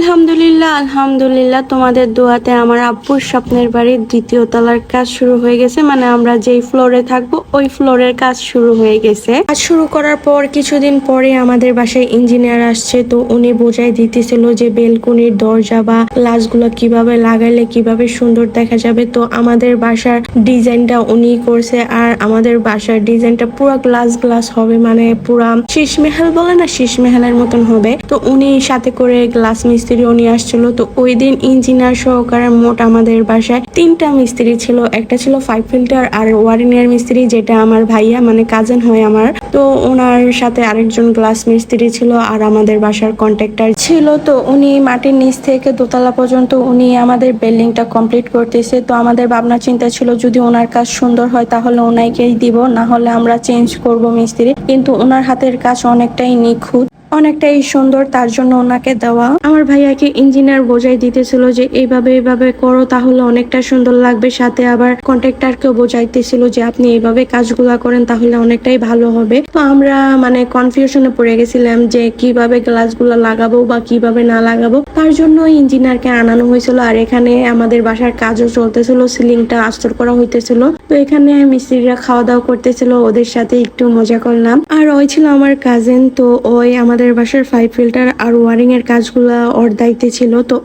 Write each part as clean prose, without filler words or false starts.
আলহামদুলিল্লাহ আলহামদুলিল্লাহ, তোমাদের দোয়াতে আমার আব্বুর স্বপ্নের বাড়ির দ্বিতীয় তলার কাজ শুরু হয়ে গেছে। মানে আমরা যেই ফ্লোরে থাকবো ওই ফ্লোরের কাজ শুরু হয়ে গেছে। কাজ শুরু করার পর কিছুদিন পরে আমাদের বাসায় ইঞ্জিনিয়ার আসছে, তো উনি বোঝাই দিতেছিল যে বেলকনির দরজা বা গ্লাসগুলো কিভাবে লাগাইলে কিভাবে সুন্দর দেখা যাবে। তো আমাদের বাসার ডিজাইনটা উনি করছে, আর আমাদের বাসার ডিজাইনটা পুরো গ্লাস গ্লাস হবে, মানে পুরা শীষমেহাল বলে না, শীষমেহালের মতন হবে। তো উনি সাথে করে গ্লাস মিস্ত্রিও নিয়ে আসছিল। তো ওই দিন ইঞ্জিনিয়ার সহকারে মোট আমাদের বাসায় 3টা মিস্ত্রি ছিল। একটা ছিল 5 ফিল্টার আর ওয়ারিং এর মিস্ত্রি, যেটা আমার ভাইয়া মানে কাজিন হয় আমার। তো ওনার সাথে আরেকজন গ্লাস মিস্ত্রি ছিল, আর আমাদের বাসার কন্ট্রাক্টর ছিল। তো উনি মাটির নিচ থেকে দোতলা পর্যন্ত উনি আমাদের বিল্ডিংটা কমপ্লিট করতেছে। তো আমাদের ভাবনা চিন্তা ছিল যদি ওনার কাজ সুন্দর হয় তাহলে ওনাকেই দিব, না হলে আমরা চেঞ্জ করব মিস্ত্রি। কিন্তু ওনার হাতের কাজ অনেকটাই নিখুঁত, অনেকটাই সুন্দর, তার জন্য ওনাকে দেওয়া। আমার ভাইয়াকে ইঞ্জিনিয়ার বোঝাই দিতেছিল যে এইভাবে এইভাবে করো তাহলে অনেকটা সুন্দর লাগবে। সাথে আবার কন্ট্রাক্টরকেও বোঝাইতেছিল যে আপনি এইভাবে কাজগুলা করেন তাহলে অনেকটাই ভালো হবে। তো আমরা মানে কনফিউশনে পড়ে গেছিলাম যে কিভাবে গ্লাসগুলো লাগাবো বা কিভাবে না লাগাবো। তার জন্য ইঞ্জিনিয়ারকে আনানো হয়েছিল। আর এখানে আমাদের বাসার কাজও চলতেছিল, সিলিংটা আস্তর করা হইতেছিল। তো এখানে মিস্ত্রিরা খাওয়া দাওয়া করতেছিল, ওদের সাথে একটু মজা করলাম। আর ওই ছিল আমার কাজিন। তো ওই আমাদের বাসার 5 ফিল্টার আর ওয়ারিং এর কাজগুলা ওর দায়িত্বে ছিল। তো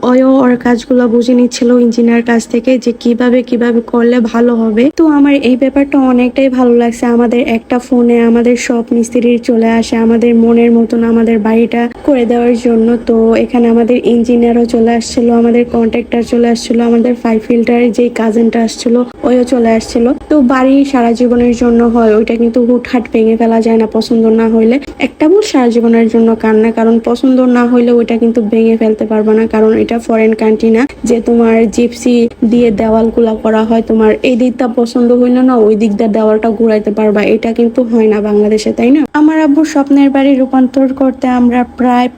ওর কাজগুলা বুঝে নিচ্ছিল ইঞ্জিনিয়ার কাছ থেকে যে কিভাবে কিভাবে করলে ভালো হবে। তো আমার এই ব্যাপারটা অনেকটাই ভালো লাগছে। আমাদের একটা ফোনে আমাদের সব মিস্ত্রি চলে আসে আমাদের মনের মতন আমাদের বাড়িটা করে দেওয়ার জন্য। তো এখানে আমাদের ইঞ্জিনিয়ারও চলে আসছিল, আমাদের কন্ট্রাক্টর চলে আসছিল, আমাদের 5 ফিল্টারের যে কাজিনটা আসছিল ওইও চলে আসছিল। তো বাড়ি সারা জীবনের জন্য হয়, ওইটা কিন্তু হুটহাট ভেঙে ফেলা যায় না। পছন্দ না হইলে একটা ভুল সারা জীবনের জন্য কান্না, কারণ পছন্দ না হইলে ওইটা কিন্তু ভেঙে ফেলতে পারবে না, কারণ এটা ফরেন কান্ট্রি না যে তোমার জিপসি দিয়ে দেওয়াল গুলা করা হয়। তোমার এই দিকটা পছন্দ হইলো না ওই দিক দিয়ে দেওয়ালটা ঘুরাইতে পারবা, এটা কিন্তু হয় না বাংলাদেশে, তাই না? আমার আব্বুর স্বপ্নের বাড়ি রূপান্তর করতে আমরা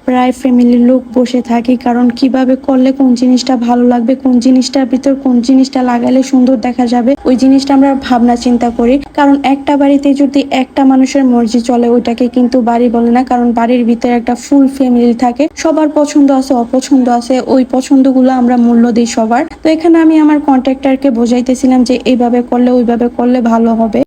প্রায় ফ্যামিলির লোক বসে থাকি, কারণ কিভাবে করলে কোন জিনিসটা ভালো লাগবে, কোন জিনিসটার ভিতর কোন জিনিসটা লাগালে সুন্দর দেখা যাবে, ওই জিনিসটা আমরা ভাবনা চিন্তা করি। কারণ একটা বাড়িতে যদি একটা মানুষের মর্জি চলে ওইটাকে কিন্তু বাড়ি বলে না, কারণ বাড়ির ভিতরে একটা ফুল ফ্যামিলি থাকে, সবার পছন্দ আছে অপছন্দ আছে, ওই পছন্দগুলো আমরা মূল্য দিই সবার। তো এখানে আমি আমার কন্ট্রাক্টরকে বোঝাইতেছিলাম যে এইভাবে করলে ওইভাবে করলে ভালো হবে।